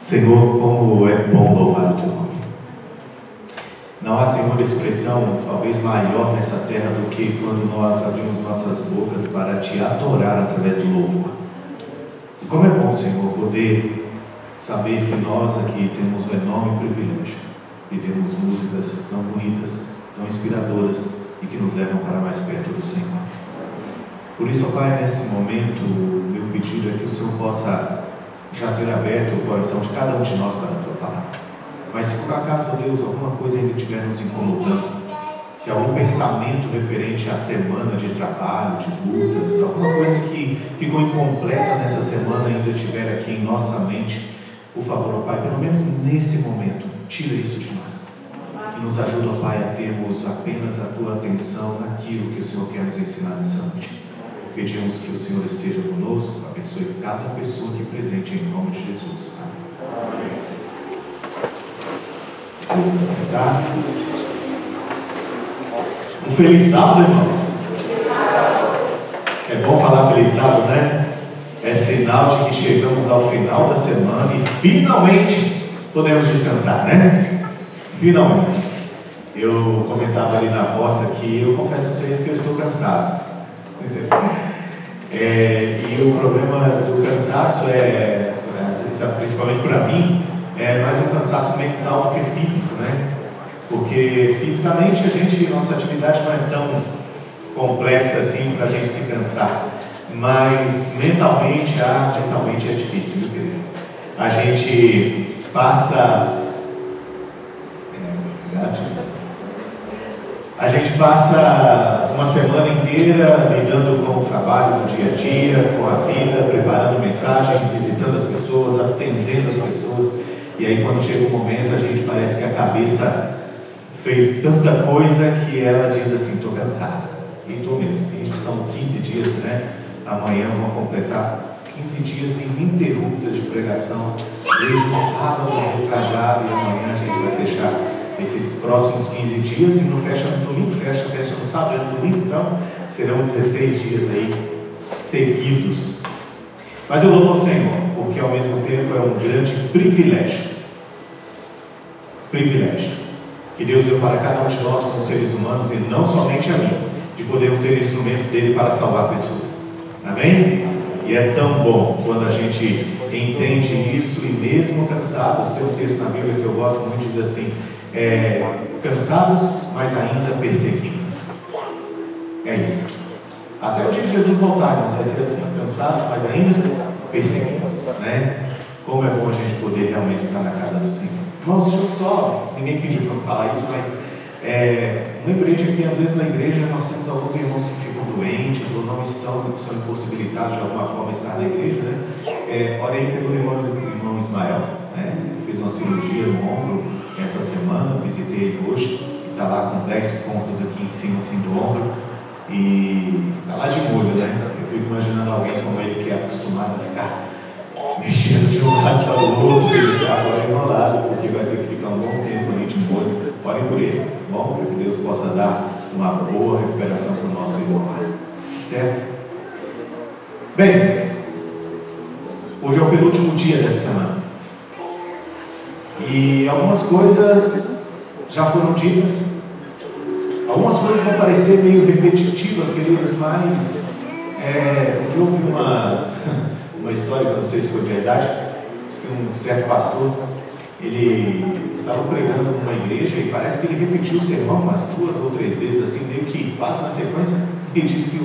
Senhor, como é bom louvar o Teu nome. Não há, Senhor, expressão talvez maior nessa terra do que quando nós abrimos nossas bocas para Te adorar através do louvor. E como é bom, Senhor, poder saber que nós aqui temos um enorme privilégio e temos músicas tão bonitas, tão inspiradoras e que nos levam para mais perto do Senhor. Por isso, Pai, nesse momento, meu pedido é que o Senhor possa já ter aberto o coração de cada um de nós para a Tua palavra. Mas se por acaso, Deus, alguma coisa ainda estiver nos incomodando, se algum pensamento referente à semana de trabalho, de lutas, alguma coisa que ficou incompleta nessa semana ainda estiver aqui em nossa mente, por favor, Pai, pelo menos nesse momento, tira isso de nós. E nos ajuda, Pai, a termos apenas a Tua atenção naquilo que o Senhor quer nos ensinar nessa noite. Pedimos que o Senhor esteja conosco, abençoe cada pessoa aqui presente, em nome de Jesus. Amém. Vamos sentar. Um feliz sábado, irmãos. É bom falar feliz sábado, né? É sinal de que chegamos ao final da semana e finalmente podemos descansar, né? Finalmente. Eu comentava ali na porta que eu confesso a vocês que eu estou cansado. E o problema do cansaço às vezes, principalmente para mim, é mais um cansaço mental do que físico, né? Porque fisicamente nossa atividade não é tão complexa assim para a gente se cansar, mas mentalmente é difícil, meu querido. A gente passa uma semana inteira lidando com o trabalho do dia a dia, com a vida, preparando mensagens, visitando as pessoas, atendendo as pessoas, e aí quando chega o momento a gente parece que a cabeça fez tanta coisa que ela diz assim: estou cansada. E estou mesmo. E são 15 dias, né? Amanhã vamos completar 15 dias ininterruptas de pregação, desde o sábado retrasado, e amanhã a gente vai fechar esses próximos 15 dias, e não fecha no domingo, fecha no sábado e no domingo, então serão 16 dias aí seguidos. Mas eu louvo ao Senhor, porque ao mesmo tempo é um grande privilégio que Deus deu para cada um de nós como seres humanos, e não somente a mim, de podermos ser instrumentos dele para salvar pessoas. Amém? E é tão bom quando a gente entende isso, e mesmo cansados. Tem um texto na Bíblia que eu gosto muito, diz assim: cansados, mas ainda perseguindo. É isso. Até o dia que Jesus voltar, nós vai ser assim: cansados, mas ainda perseguindo, né? Como é bom a gente poder realmente estar na casa do Senhor. Irmãos, ninguém pediu para eu falar isso, mas lembrete aqui, às vezes na igreja nós temos alguns irmãos que ficam doentes ou não são impossibilitados de alguma forma estar na igreja, né? Orei pelo irmão Ismael, né? Ele fez uma cirurgia no ombro essa semana, visitei ele hoje, está lá com 10 pontos aqui em cima assim, do ombro, e está lá de molho, né? Eu fico imaginando alguém como ele, que é acostumado a ficar mexendo de um lado para o outro, e está agora enrolado, porque vai ter que ficar um bom tempo ali de molho. Orem por ele, bom? Para que Deus possa dar uma boa recuperação para o nosso irmão, certo? Bem, hoje é o penúltimo dia dessa semana, e algumas coisas já foram ditas, algumas coisas vão parecer meio repetitivas, queridos, mas eu ouvi uma história, que eu não sei se foi verdade, diz que um certo pastor, ele estava pregando numa igreja e parece que ele repetiu o sermão umas 2 ou 3 vezes, assim, meio que quase na sequência, e disse que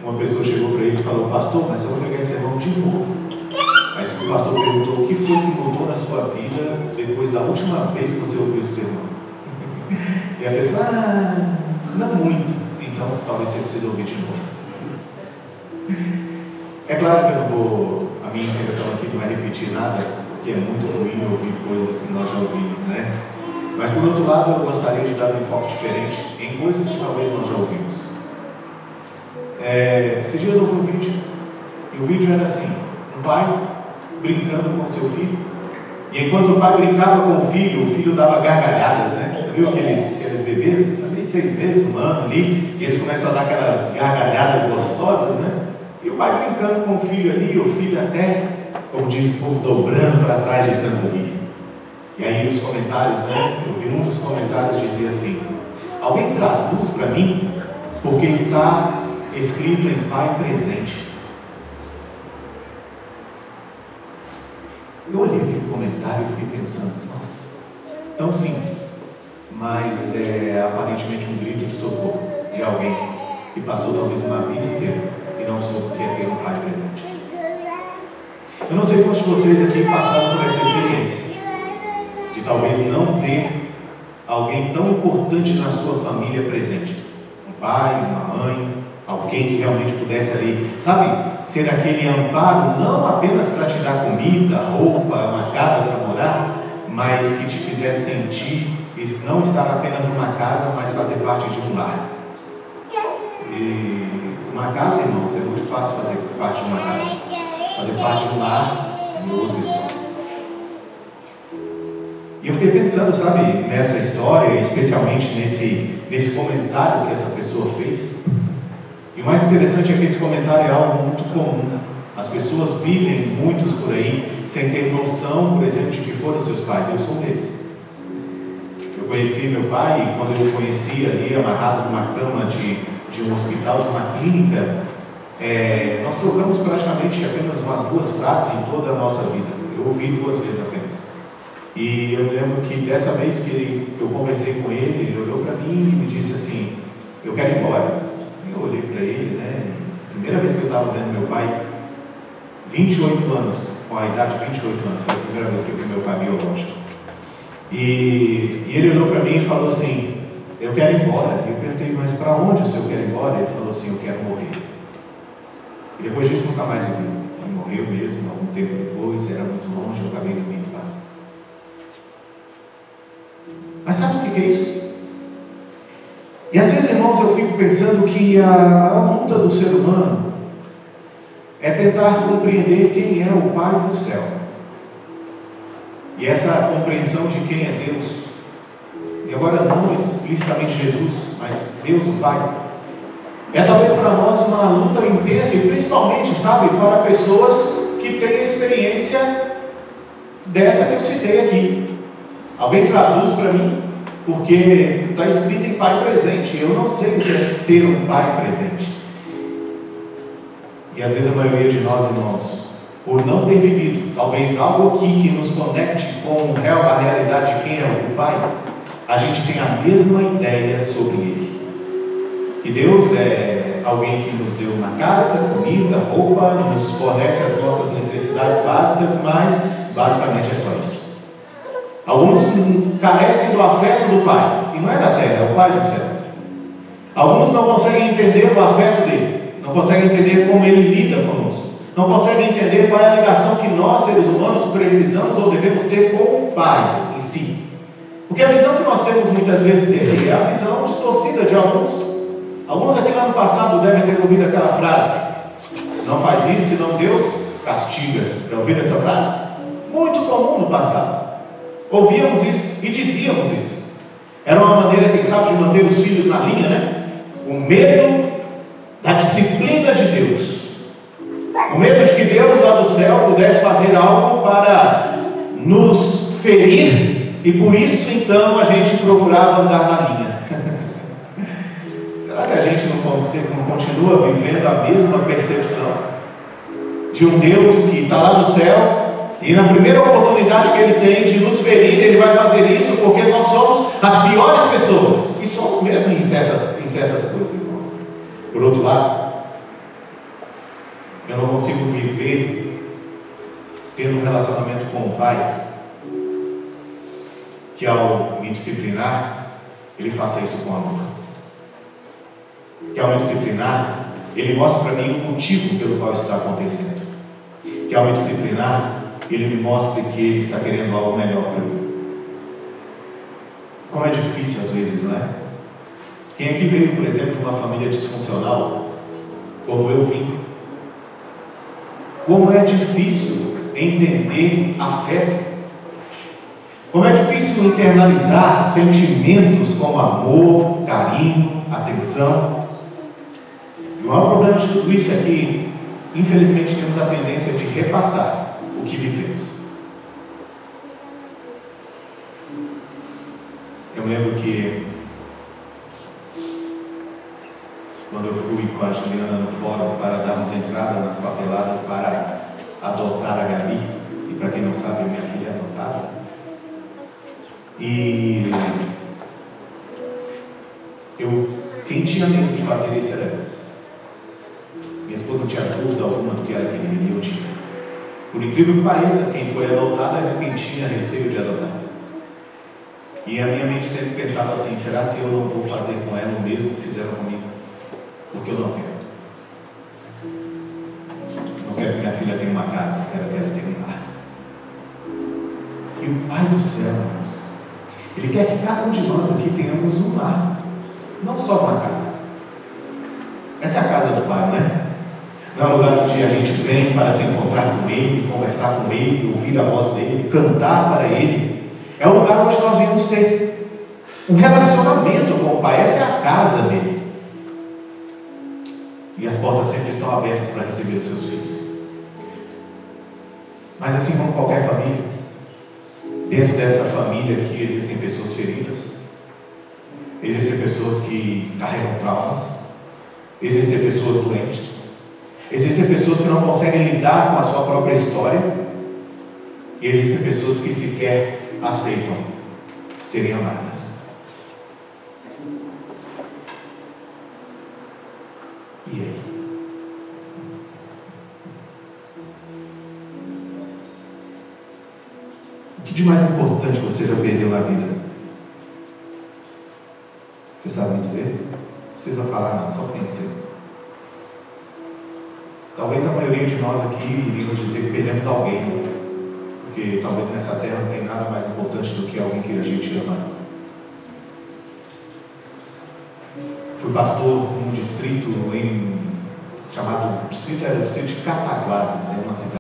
uma pessoa chegou para ele e falou: pastor, mas eu vou pregar esse sermão de novo. Aí o pastor perguntou: o que foi que mudou na sua vida depois da última vez que você ouviu esse sermão? E a pessoa: não muito. Então talvez você precise ouvir de novo. É claro que a minha intenção aqui não é repetir nada, porque é muito ruim ouvir coisas que nós já ouvimos, né? Mas por outro lado, eu gostaria de dar um enfoque diferente em coisas que talvez nós já ouvimos. Esses dias eu ouvi um vídeo, e o vídeo era assim: um pai brincando com seu filho, e enquanto o pai brincava com o filho dava gargalhadas, né? Viu aqueles bebês, ali 6 meses, 1 ano ali, e eles começam a dar aquelas gargalhadas gostosas, né? E o pai brincando com o filho ali, o filho até como diz o povo, dobrando para trás de tanto rir. E aí os comentários, né? Eu vi um dos comentários dizia assim: alguém traduz para mim, porque está escrito em Pai presente. Eu olhei aquele comentário e fiquei pensando, nossa, tão simples, mas é aparentemente um grito de socorro de alguém que passou talvez uma vida inteira e não soube o que é ter um Pai presente. Eu não sei quantos de vocês aqui passaram por essa experiência de talvez não ter alguém tão importante na sua família presente, um pai, uma mãe, alguém que realmente pudesse ali, sabe, ser aquele amparo, não apenas para te dar comida, roupa, uma casa para morar, mas que te fizesse sentir não estar apenas numa casa, mas fazer parte de um lar. E uma casa, irmãos, é muito fácil fazer parte de uma casa. Fazer parte de um lar é outra história. E eu fiquei pensando, sabe, nessa história, especialmente nesse comentário que essa pessoa fez. E o mais interessante é que esse comentário é algo muito comum. As pessoas vivem, muitos por aí, sem ter noção, por exemplo, de que foram seus pais. Eu sou desse. Eu conheci meu pai, e quando eu o conheci ali, amarrado numa cama de um hospital, de uma clínica, nós trocamos praticamente apenas umas 2 frases em toda a nossa vida. Eu ouvi 2 vezes apenas. E eu lembro que dessa vez que eu conversei com ele, ele olhou para mim e me disse assim: eu quero ir embora. Eu olhei para ele, né? Primeira vez que eu estava vendo meu pai, 28 anos, com a idade de 28 anos, foi a primeira vez que eu vi meu pai biológico. E ele olhou para mim e falou assim: eu quero ir embora. E eu perguntei: mas para onde o senhor quer ir embora? Ele falou assim: eu quero morrer. E depois disso nunca mais eu vi. Ele morreu mesmo, algum tempo depois, era muito longe, eu acabei não indo lá. Mas sabe o que é isso? E às vezes, irmãos, eu fico pensando que a luta do ser humano é tentar compreender quem é o Pai do céu. E essa compreensão de quem é Deus, e agora não explicitamente Jesus, mas Deus o Pai, é talvez para nós uma luta intensa, e principalmente, sabe, para pessoas que têm experiência dessa que eu citei aqui. Alguém traduz para mim, porque está escrito em Pai presente. Eu não sei o que é ter um Pai presente. E às vezes a maioria de nós, irmãos, por não ter vivido talvez algo aqui que nos conecte com a realidade de quem é o Pai, a gente tem a mesma ideia sobre Ele. E Deus é alguém que nos deu uma casa, comida, roupa, nos fornece as nossas necessidades básicas, mas basicamente é só isso. Alguns carecem do afeto do Pai, e não é da terra, é o Pai do céu. Alguns não conseguem entender o afeto dele, não conseguem entender como ele lida conosco, não conseguem entender qual é a ligação que nós, seres humanos, precisamos ou devemos ter com o Pai em si. Porque a visão que nós temos muitas vezes dele é a visão distorcida de alguns. Alguns aqui lá no passado devem ter ouvido aquela frase: não faz isso, senão Deus castiga. Já ouviram essa frase? Muito comum no passado. Ouvíamos isso e dizíamos isso. Era uma maneira, quem sabe, de manter os filhos na linha, né? O medo da disciplina de Deus. O medo de que Deus lá do céu pudesse fazer algo para nos ferir, e por isso então a gente procurava andar na linha. Será que a gente não continua vivendo a mesma percepção de um Deus que está lá no céu, e na primeira oportunidade que Ele tem de nos ferir, Ele vai fazer isso porque nós somos as piores pessoas, e somos mesmo em certas coisas, irmãos. Por outro lado, eu não consigo viver tendo um relacionamento com o Pai que, ao me disciplinar, Ele faça isso com amor. Que ao me disciplinar, Ele mostre para mim o motivo pelo qual isso está acontecendo. Que ao me disciplinar, Ele me mostre que Ele está querendo algo melhor para mim. Como é difícil às vezes, não é? Quem aqui veio, por exemplo, de uma família disfuncional, como eu vim? Como é difícil entender afeto. Como é difícil internalizar sentimentos como amor, carinho, atenção. E o maior problema de tudo isso é que, infelizmente, temos a tendência de repassar o que vivemos. Eu me lembro que quando eu fui com a Juliana no fórum para darmos entrada nas papeladas para adotar a Gabi, e para quem não sabe, minha filha é adotada, e quem tinha medo de fazer isso era eu. Minha esposa não tinha dúvida alguma do que ela queria, e eu tinha. Por incrível que pareça, quem foi adotado era quem tinha receio de adotar. E a minha mente sempre pensava assim: será se eu não vou fazer com ela o mesmo que fizeram comigo? Porque eu não quero. Não quero que minha filha tenha uma casa, quero que ela tenha um lar. E o Pai do céu, irmãos, Ele quer que cada um de nós aqui tenhamos um lar, não só uma casa. Essa é a casa do Pai, né? Não é um lugar onde a gente vem para se encontrar com Ele, conversar com Ele, ouvir a voz dEle, cantar para Ele. É o lugar onde nós viemos ter um relacionamento com o Pai. Essa é a casa dEle. E as portas sempre estão abertas para receber os seus filhos. Mas assim como qualquer família, dentro dessa família aqui existem pessoas feridas, existem pessoas que carregam traumas, existem pessoas doentes, existem pessoas que não conseguem lidar com a sua própria história, e existem pessoas que sequer aceitam serem amadas. E aí? O que de mais importante você já perdeu na vida? Você sabe me dizer? Não precisa falar não, só pense. Talvez a maioria de nós aqui iríamos dizer que perdemos alguém, porque talvez nessa terra não tem nada mais importante do que alguém que a gente ama. Fui pastor num distrito chamado distrito de Cataguases, é uma cidade